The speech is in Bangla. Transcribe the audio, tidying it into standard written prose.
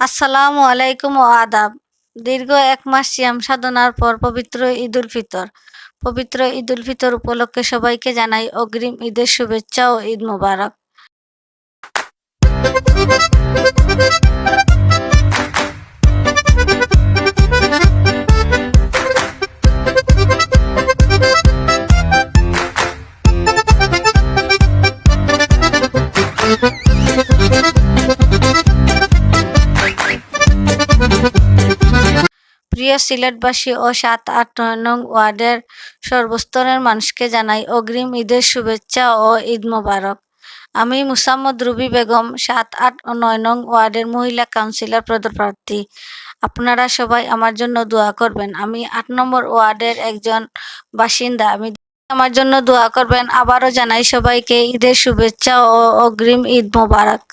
আসসালামু আলাইকুম ও আদাব। দীর্ঘ ১ মাস সিয়াম সাধনার পর পবিত্র ঈদুল ফিতর। পবিত্র ঈদুল ফিতর উপলক্ষে সবাইকে জানাই অগ্রিম ঈদের শুভেচ্ছা ও ঈদ মোবারক। প্রিয় সিলেটবাসী ও ৭-৮-৯ নং ওয়ার্ডের সর্বস্তরের মানুষকে জানাই অগ্রিম ঈদের শুভেচ্ছা ও ঈদ মোবারক। আমি মুসাম্মদ রুবি বেগম, ৭-৮-৯ নং ওয়ার্ডের মহিলা কাউন্সিলর পদপ্রার্থী। আপনারা সবাই আমার জন্য দোয়া করবেন। আমি ৮ নম্বর ওয়ার্ডের একজন বাসিন্দা। আমার জন্য দোয়া করবেন। আবারও জানাই সবাইকে ঈদের শুভেচ্ছা ও অগ্রিম ঈদ মোবারক।